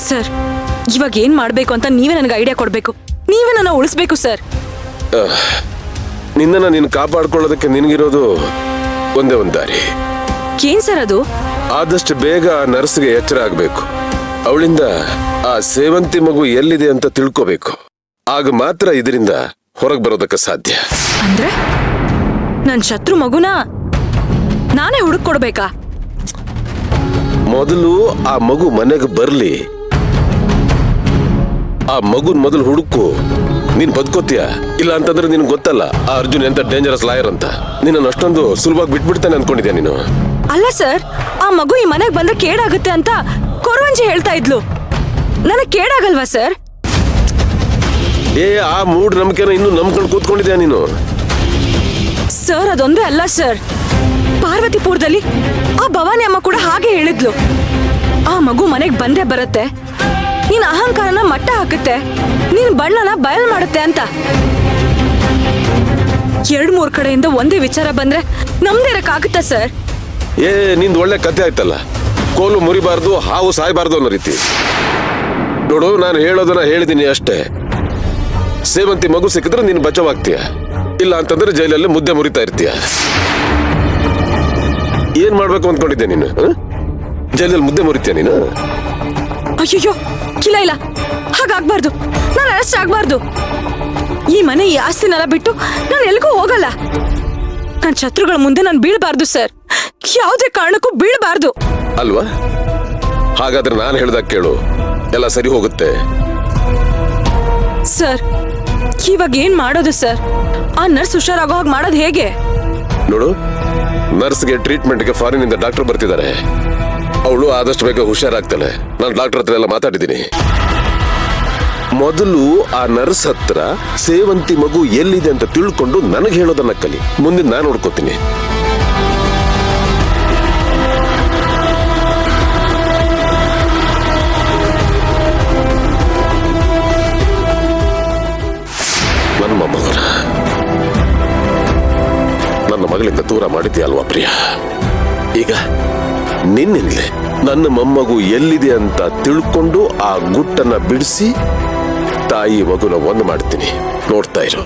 Sir, ಇವಾಗ ಏನ್ ಮಾಡ್ಬೇಕು ಅಂತ ನೀವೇ ನನಗೆ ಐಡಿಯಾ ಕೊಡ್ಬೇಕು. ನೀವೇ ನನ್ನ ಉಳಿಸ್ಬೇಕು ಸರ್. ನಿನ್ನನ್ನು ನೀನು ಕಾಪಾಡ್ಕೊಳ್ಳೋದಕ್ಕೆ ನಿನಗಿರೋದು ಒಂದೇ ಒಂದು ದಾರಿ. ಏನ್ ಸರ್ ಅದು? ಆದಷ್ಟು ಬೇಗ ಆ ನರ್ಸ್ಗೆ ಎಚ್ಚರ ಆಗ್ಬೇಕು. ಅವಳಿಂದ ಆ ಸೇವಂತಿ ಮಗು ಎಲ್ಲಿದೆ ಅಂತ ತಿಳ್ಕೋಬೇಕು. ಆಗ ಮಾತ್ರ ಇದರಿಂದ ಹೊರಗೆ ಬರೋದಕ್ಕೆ ಸಾಧ್ಯ. ಅಂದ್ರೆ ನನ್ ಶತ್ರು ಮಗುನ ನಾನೇ ಹುಡುಕೊಡ್ಬೇಕಾ? ಮೊದಲು ಆ ಮಗು ಮನೆಗೆ ಬರ್ಲಿ. ಆ ಮಗುನ್ ಮೊದಲು ಹುಡುಕು. ನೀನ್ ಬದುಕೋತೀಯ ಇಲ್ಲ ಅಂತಂದ್ರೆ ನಿನ್ ಗೊತ್ತಲ್ಲ ಆ ಅರ್ಜುನ್ ಎಂತ ಡೇಂಜರಸ್ ಲಾಯರ್ ಅಂತ. ನಿನ್ನ ಅಷ್ಟೊಂದು ಸುಲಭವಾಗಿ ಬಿಟ್ಬಿಡ್ತಾನೆ ಅನ್ಕೊಂಡಿದ್ಯಾ ನೀನು? ಅಲ್ಲ ಸರ್, ಆ ಮಗು ಈ ಮನೆಗೆ ಬಂದ್ರೆ ಕೇಡಾಗುತ್ತೆ ಅಂತ ಕೊರವಂಜಿ ಹೇಳ್ತಾ ಇದ್ಲು. ನನಗೆ ಕೇಡಾಗಲ್ವಾ ಸರ್? ಆ ಮೂಡ್ ನಂಬಿಕೆನ ಇನ್ನು ನಂಬ್ಕೊಂಡು ಕೂತ್ಕೊಂಡಿದ್ಯಾ ನೀನು? ಸರ್, ಅದೊಂದೇ ಅಲ್ಲ ಸರ್, ಪಾರ್ವತಿಪುರದಲ್ಲಿ ಆ ಭವಾನಿ ಅಮ್ಮ ಕೂಡ ಹಾಗೆ ಹೇಳಿದ್ಲು. ಆ ಮಗು ಮನೆಗೆ ಬಂದೇ ಬರುತ್ತೆ, ನೀನ್ ಅಹಂಕಾರನ ಮಟ್ಟ ಹಾಕುತ್ತೆ, ನೀನ್ ಬಣ್ಣನ ಬಯಲ್ ಮಾಡುತ್ತೆ ಅಂತ. 2-3 ಕಡೆಯಿಂದ ಒಂದೇ ವಿಚಾರ ಬಂದ್ರೆ ನಮ್ದೇ ಇರಕ್ಕಾಗುತ್ತಾ ಸರ್? ನಿಂದು ಒಳ್ಳೆ ಕತೆ ಆಯ್ತಲ್ಲ. ಕೋಲು ಮುರಿಬಾರ್ದು, ಹಾವು ಸಾಯ್ಬಾರ್ದು ಅನ್ನೋ ರೀತಿ. ನೋಡು, ನಾನು ಹೇಳೋದನ್ನ ಹೇಳಿದೀನಿ ಅಷ್ಟೇ. ಸೇವಂತಿ ಮಗು ಸಿಕ್ಕಿದ್ರೆ ನೀನು ಬಚಾವಾಗ್ತೀಯ, ಇಲ್ಲ ಅಂತಂದ್ರೆ ಜೈಲಲ್ಲಿ ಮುದ್ದೆ ಮುರಿತಾ ಇರ್ತೀಯ. ಏನ್ ಮಾಡ್ಬೇಕು ಅಂದ್ಕೊಂಡಿದ್ದೆ ನೀನು? ಜೈಲಲ್ಲಿ ಮುದ್ದೆ ಮುರಿತೀಯ ನೀನು? ಅಯ್ಯೋ, ಇಲ್ಲ ಇಲ್ಲ, ಹಾಗಾಗ್ಬಾರ್ದು. ನಾನು ಅರೆಸ್ಟ್ ಆಗ್ಬಾರ್ದು. ಈ ಮನೆ, ಈ ಆಸ್ತಿನೆಲ್ಲ ಬಿಟ್ಟು ನಾನು ಎಲ್ಗೂ ಹೋಗಲ್ಲ. ನನ್ನ ಶತ್ರುಗಳ ಮುಂದೆ ನಾನು ಬೀಳ್ಬಾರ್ದು ಸರ್, ಯಾವುದೇ ಕಾರಣಕ್ಕೂ ಬೀಳ್ಬಾರ್ದು. ಅಲ್ವಾ? ಹಾಗಾದ್ರೆ ನಾನು ಹೇಳ್ದಾಗ ಕೇಳು, ಎಲ್ಲ ಸರಿ ಹೋಗುತ್ತೆ. ಸರ್, ಇವಾಗ ಏನ್ ಮಾಡೋದು ಸರ್? ಆ ನರ್ಸ್ ಹುಷಾರಾಗೋ ಹಾಗೆ ಮಾಡೋದು ಹೇಗೆ? ನೋಡು, ನರ್ಸ್ಗೆ ಟ್ರೀಟ್ಮೆಂಟ್ಗೆ ಫಾರಿನಿಂದ ಡಾಕ್ಟರ್ ಬರ್ತಿದ್ದಾರೆ. ಅವಳು ಆದಷ್ಟು ಬೇಗ ಹುಷಾರಾಗ್ತಾಳೆ. ನಾನು ಡಾಕ್ಟರ್ ಹತ್ರ ಎಲ್ಲ ಮಾತಾಡಿದ್ದೀನಿ. ಮೊದಲು ಆ ನರ್ಸ್ ಹತ್ರ ಸೇವಂತಿ ಮಗು ಎಲ್ಲಿದೆ ಅಂತ ತಿಳ್ಕೊಂಡು ನನಗೆ ಹೇಳೋದನ್ನ ಕಲಿ. ಮುಂದೆ ನಾನು ನೋಡ್ಕೋತೀನಿ. ನನ್ನ ಮೊಮ್ಮಗನ ನನ್ನ ಮಗಳಿಂದ ದೂರ ಮಾಡಿದ್ಯಲ್ವಾ ಪ್ರಿಯಾ? ಈಗ ನಿನ್ನಿಂದಲೇ ನನ್ನ ಮೊಮ್ಮಗು ಎಲ್ಲಿದೆ ಅಂತ ತಿಳ್ಕೊಂಡು ಆ ಗುಟ್ಟನ್ನ ಬಿಡಿಸಿ ತಾಯಿ ಮಗುನ ಒಂದು ಮಾಡ್ತೀನಿ. ನೋಡ್ತಾ ಇರು.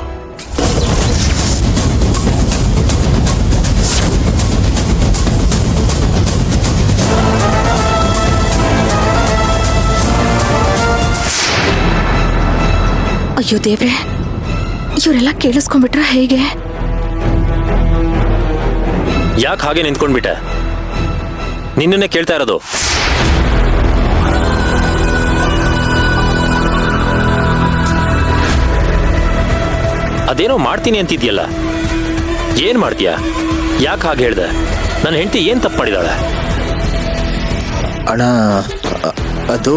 ಅಯ್ಯೋ ದೇವ್ರೆ, ಇವರೆಲ್ಲ ಕೇಳಿಸ್ಕೊಂಡ್ಬಿಟ್ರ ಹೇಗೆ? ಯಾಕೆ ಹಾಗೆ ನಿಂತ್ಕೊಂಡ್ಬಿಟ್ಟೆ? ನಿನ್ನನ್ನೇ ಕೇಳ್ತಾ ಇರೋದು. ಅದೇನೋ ಮಾಡ್ತೀನಿ ಅಂತಿದ್ಯಲ್ಲ, ಏನ್ ಮಾಡ್ತೀಯಾ? ಯಾಕೆ ಹಾಗೆ ಹೇಳ್ದೆ? ನನ್ನ ಹೆಂಡತಿ ಏನ್ ತಪ್ಪು ಮಾಡಿದಾಳೆ? ಅಣ್ಣ, ಅದು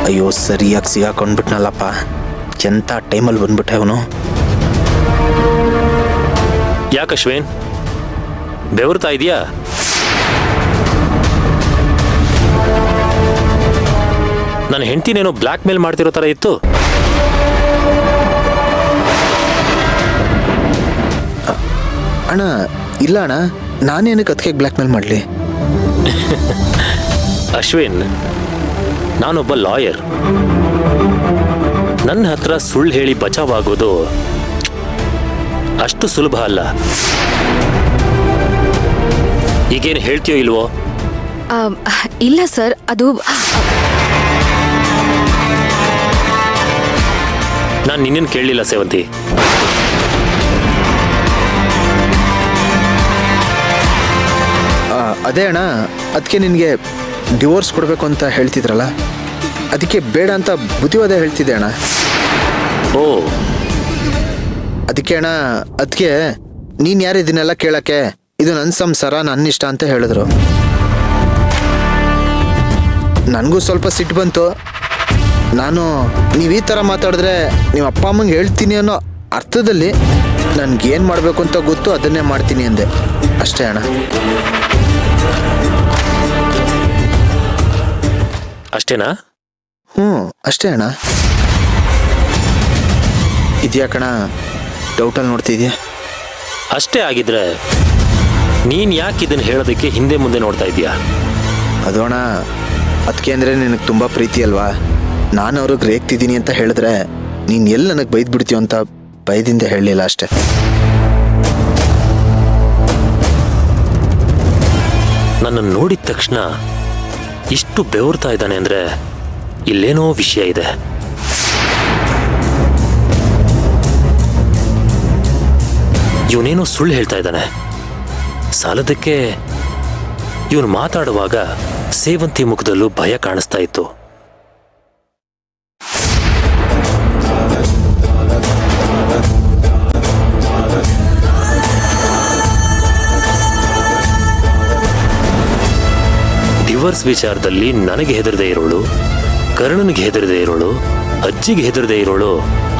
ಅಯ್ಯೋ, ಸರಿಯಾಗಿ ಸಿಗಾಕೊಂಡ್ಬಿಟ್ನಲ್ಲಪ್ಪ. ಎಂಥ ಟೈಮಲ್ಲಿ ಬಂದ್ಬಿಟ್ಟೆ ಅವನು. ಯಾಕೆ ಅಶ್ವಿನ್, ಬೆವರ್ತಾ ಇದೆಯಾ? ನನ್ನ ಹೆಂಡತಿನೇನೋ ಬ್ಲ್ಯಾಕ್ ಮೇಲ್ ಮಾಡ್ತಿರೋ ಥರ ಇತ್ತು. ಅಣ್ಣ, ಇಲ್ಲ ಅಣ್ಣ, ನಾನೇನಕ್ಕೆ ಅದಕ್ಕೆ ಬ್ಲ್ಯಾಕ್ ಮೇಲ್ ಮಾಡಲಿ? ಅಶ್ವಿನ್, ನಾನೊಬ್ಬ ಲಾಯರ್. ನನ್ನ ಹತ್ರ ಸುಳ್ಳು ಹೇಳಿ ಬಚಾವಾಗೋದು ಅಷ್ಟು ಸುಲಭ ಅಲ್ಲ. ಈಗೇನು ಹೇಳ್ತೀಯೋ ಇಲ್ವೋ? ಇಲ್ಲ ಸರ್, ಅದು ನಾನು ನಿನ್ನನ್ನು ಕೇಳಲಿಲ್ಲ ಸೇವಂತಿ. ಅದೇ ಅಣ್ಣ, ಅದಕ್ಕೆ ನಿನಗೆ ಡಿವೋರ್ಸ್ ಕೊಡಬೇಕು ಅಂತ ಹೇಳ್ತಿದ್ರಲ್ಲ, ಅದಕ್ಕೆ ಬೇಡ ಅಂತ ಬುದ್ಧಿವಾದ ಹೇಳ್ತಿದ್ದೆ ಅಣ್ಣ. ಓ, ಅದಕ್ಕೆ ಅಣ್ಣ, ಅದಕ್ಕೆ ನೀನು ಯಾರು ಇದನ್ನೆಲ್ಲ ಕೇಳಕ್ಕೆ? ಇದು ನನ್ನ ಸಂಸಾರ, ನನ್ನ ಇಷ್ಟ ಅಂತ ಹೇಳಿದ್ರು. ನನಗೂ ಸ್ವಲ್ಪ ಸಿಟ್ಟು ಬಂತು. ನಾನು ನೀವು ಈ ಥರ ಮಾತಾಡಿದ್ರೆ ನಿಮ್ಮ ಅಪ್ಪ ಅಮ್ಮಂಗೆ ಹೇಳ್ತೀನಿ ಅನ್ನೋ ಅರ್ಥದಲ್ಲಿ ನನಗೇನು ಮಾಡಬೇಕು ಅಂತ ಗೊತ್ತು, ಅದನ್ನೇ ಮಾಡ್ತೀನಿ ಅಂದೆ ಅಷ್ಟೇ ಅಣ್ಣ. ಅಷ್ಟೇನಾ? ಅಷ್ಟೇ ಅಣ್ಣ. ಇದೆಯಾ ಕಣ? ಡೌಟಲ್ಲಿ ನೋಡ್ತಿದ್ಯಾ? ಅಷ್ಟೇ ಆಗಿದ್ರೆ ನೀನ್ ಯಾಕೆ ಇದನ್ನ ಹೇಳೋದಕ್ಕೆ ಹಿಂದೆ ಮುಂದೆ ನೋಡ್ತಾ ಇದೀಯಾ? ಅದು ಅಣ್ಣ, ಅದಕ್ಕೆ ಅಂದರೆ ನಿನಗೆ ತುಂಬ ಪ್ರೀತಿ ಅಲ್ವಾ? ನಾನು ಅವ್ರಿಗೆ ರೇಗ್ತಿದ್ದೀನಿ ಅಂತ ಹೇಳಿದ್ರೆ ನೀನು ಎಲ್ಲಿ ನನಗೆ ಬೈದು ಬಿಡ್ತೀಯ ಅಂತ ಭಯದಿಂದ ಹೇಳಲಿಲ್ಲ ಅಷ್ಟೆ. ನನ್ನನ್ನು ನೋಡಿದ ತಕ್ಷಣ ಇಷ್ಟು ಬೆವರ್ತಾ ಇದ್ದಾನೆ ಅಂದ್ರೆ ಇಲ್ಲೇನೋ ವಿಷಯ ಇದೆ. ಇವನೇನೋ ಸುಳ್ಳು ಹೇಳ್ತಾ ಇದ್ದಾನೆ. ಸಾಲದಕ್ಕೆ ಇವನು ಮಾತಾಡುವಾಗ ಸೇವಂತಿ ಮುಖದಲ್ಲೂ ಭಯ ಕಾಣಿಸ್ತಾ ಇತ್ತು. ಡಿವೋರ್ಸ್ ವಿಚಾರದಲ್ಲಿ ನನಗೆ ಹೆದರದೆ ಇರೋಳು, ಕರ್ಣನ್ಗೆ ಹೆದರದೆ ಇರೋಳು, ಅಜ್ಜಿಗೆ ಹೆದರದೆ ಇರೋಳು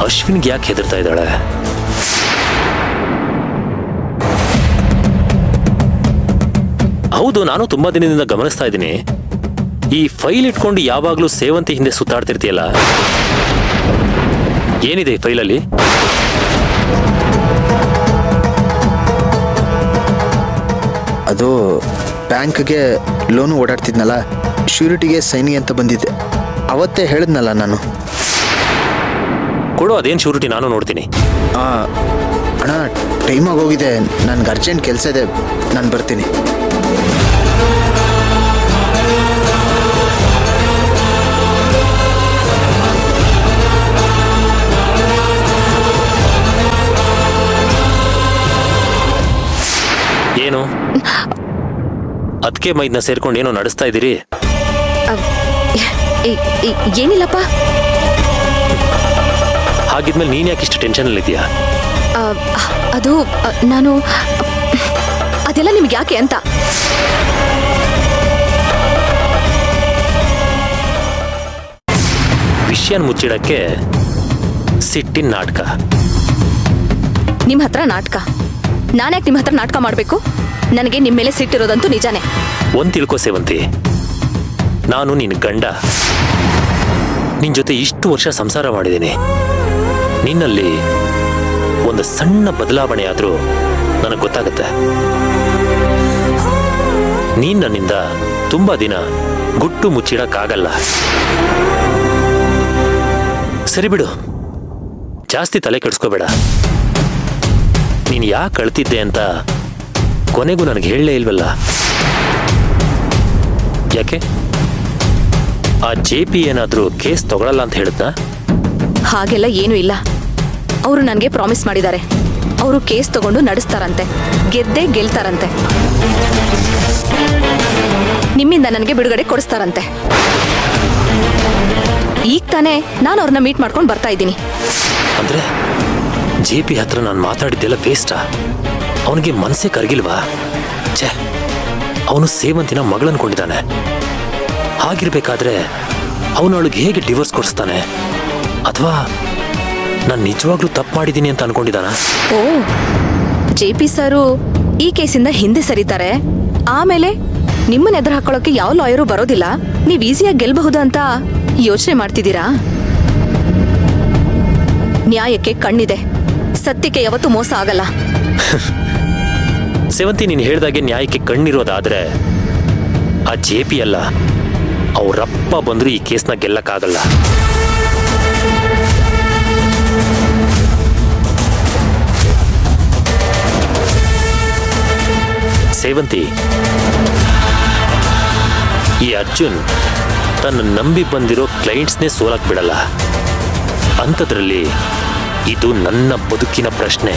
ಅಶ್ವಿನ್ಗೆ ಯಾಕೆ ಹೆದರ್ತಾ ಇದ್ದಾಳೆ? ಹೌದು, ನಾನು ತುಂಬಾ ದಿನದಿಂದ ಗಮನಿಸ್ತಾ ಇದ್ದೀನಿ. ಈ ಫೈಲ್ ಇಟ್ಕೊಂಡು ಯಾವಾಗ್ಲೂ ಸೇವಂತಿ ಹಿಂದೆ ಸುತ್ತಾಡ್ತಿರ್ತೀಯಲ್ಲ, ಏನಿದೆ ಈ ಫೈಲಲ್ಲಿ? ಅದು ಬ್ಯಾಂಕ್ಗೆ ಲೋನು ಓಡಾಡ್ತಿದ್ನಲ್ಲ, ಶ್ಯೂರಿಟಿಗೆ ಸೈನಿ ಅಂತ ಬಂದಿದ್ದೆ. ಅವತ್ತೇ ಹೇಳಿದ್ನಲ್ಲ ನಾನು. ಕೊಡು, ಅದೇನು ಶ್ಯೂರಿಟಿ ನಾನು ನೋಡ್ತೀನಿ. ಅಣ್ಣ, ಟೈಮ್ ಆಗೋಗಿದೆ, ನನ್ಗೆ ಅರ್ಜೆಂಟ್ ಕೆಲಸ ಇದೆ, ನಾನು ಬರ್ತೀನಿ. ಏನು ಅದಕ್ಕೆ ಮೈದ್ನ ಸೇರ್ಕೊಂಡು ಏನೋ ನಡೆಸ್ತಾ ಇದ್ದೀರಿ? ಏನಿಲ್ಲಪ್ಪ. ಹಾಗಿದ್ಮೇಲೆ ನೀನ್ ಯಾಕೆ ಇಷ್ಟು ಟೆನ್ಷನ್ ಇದೆಯಾ? ಅದು ನಾನು ಅದೆಲ್ಲ ನಿಮ್ಗೆ ಯಾಕೆ ಅಂತ. ವಿಷಯನ ಮುಚ್ಚಿಡಕ್ಕೆ ಸಿಟ್ಟಿನ ನಾಟಕ. ನಿಮ್ಮ ಹತ್ರ ನಾಟಕ? ನಾನ್ಯಾಕೆ ನಿಮ್ಮ ಹತ್ರ ನಾಟಕ ಮಾಡಬೇಕು? ನನಗೆ ನಿಮ್ಮ ಮೇಲೆ ಸಿಟ್ಟಿರೋದಂತೂ ನಿಜಾನೇ. ಒಂದ್ ತಿಳ್ಕೋ ಸೇವಂತಿ, ನಾನು ನಿನ್ನ ಗಂಡ, ನಿನ್ ಜೊತೆ ಇಷ್ಟು ವರ್ಷ ಸಂಸಾರ ಮಾಡಿದ್ದೀನಿ. ನಿನ್ನಲ್ಲಿ ಒಂದು ಸಣ್ಣ ಬದಲಾವಣೆ ಆದ್ರೂ ನನಗೆ ಗೊತ್ತಾಗುತ್ತೆ. ನೀನ್ ನನ್ನಿಂದ ತುಂಬಾ ದಿನ ಗುಟ್ಟು ಮುಚ್ಚಿಡಕ್ಕಾಗಲ್ಲ. ಸರಿ ಬಿಡು, ಜಾಸ್ತಿ ತಲೆ ಕೆಡಿಸ್ಕೋಬೇಡ. ನೀನ್ ಯಾಕೆ ಅಳ್ತಿದ್ದೆ ಅಂತ ಕೊನೆಗೂ ನನಗೆ ಹೇಳಲೇ ಇಲ್ವಲ್ಲ. ಯಾಕೆ ಆ JP ಏನಾದ್ರೂ ಕೇಸ್ ತಗೊಳಲ್ಲ ಅಂತ ಹೇಳಿದ್ನ? ಹಾಗೆಲ್ಲ ಏನೂ ಇಲ್ಲ. ಅವರು ನನಗೆ ಪ್ರಾಮಿಸ್ ಮಾಡಿದ್ದಾರೆ, ಅವರು ಕೇಸ್ ತಗೊಂಡು ನಡೆಸ್ತಾರಂತೆ, ಗೆದ್ದೇ ಗೆಲ್ತಾರಂತೆ, ನಿಮ್ಮಿಂದ ನನಗೆ ಬಿಡುಗಡೆ ಕೊಡಿಸ್ತಾರಂತೆ. ಈಗ ತಾನೇ ನಾನು ಅವ್ರನ್ನ ಮೀಟ್ ಮಾಡ್ಕೊಂಡು ಬರ್ತಾ ಇದ್ದೀನಿ. ಅಂದ್ರೆ JP ಹತ್ರ ನಾನು ಮಾತಾಡಿದ್ದೆಲ್ಲ ವೇಸ್ಟಾ? ಅವನಿಗೆ ಮನಸ್ಸೇ ಕರಗಿಲ್ವಾ? ಛೇ, ಅವನು ಸೇವಂತಿನ ಮಗಳನ್ಕೊಂಡಿದ್ದಾನೆ. ಹಾಗಿರ್ಬೇಕಾದ್ರೆ ಅವನು ಅವಳಿಗೆ ಹೇಗೆ ಡಿವೋರ್ಸ್ ಕೊಡಿಸ್ತಾನೆ? ಅಥವಾ ನಾನು ನಿಜವಾಗ್ಲೂ ತಪ್ಪು ಮಾಡಿದ್ದೀನಿ ಅಂತ ಅನ್ಕೊಂಡಿದ್ದಾನ? ಓ, JP ಸರು ಈ ಕೇಸಿಂದ ಹಿಂದೆ ಸರಿತಾರೆ, ಆಮೇಲೆ ನಿಮ್ಮನ್ನ ಎದುರು ಹಾಕೊಳ್ಳೋಕೆ ಯಾವ ಲಾಯರು ಬರೋದಿಲ್ಲ, ನೀವು ಈಸಿಯಾಗಿ ಗೆಲ್ಲಬಹುದು ಅಂತ ಯೋಚನೆ ಮಾಡ್ತಿದ್ದೀರಾ? ನ್ಯಾಯಕ್ಕೆ ಕಣ್ಣಿದೆ, ಸತ್ಯಕ್ಕೆ ಯಾವತ್ತೂ ಮೋಸ ಆಗಲ್ಲ. ಸೇವಂತಿ, ನೀನು ಹೇಳ್ದಾಗೆ ನ್ಯಾಯಕ್ಕೆ ಕಣ್ಣಿರೋದಾದ್ರೆ ಆ JP ಅಲ್ಲ, ಅವರಪ್ಪ ಬಂದ್ರು ಈ ಕೇಸ್ನ ಗೆಲ್ಲಕ್ಕಾಗಲ್ಲ. ಸೇವಂತಿ, ಈ ಅರ್ಜುನ್ ತನ್ನ ನಂಬಿ ಬಂದಿರೋ ಕ್ಲೈಂಟ್ಸ್ನೇ ಸೋಲಕ್ ಬಿಡಲ್ಲ. ಅಂಥದ್ರಲ್ಲಿ ಇದು ನನ್ನ ಬದುಕಿನ ಪ್ರಶ್ನೆ.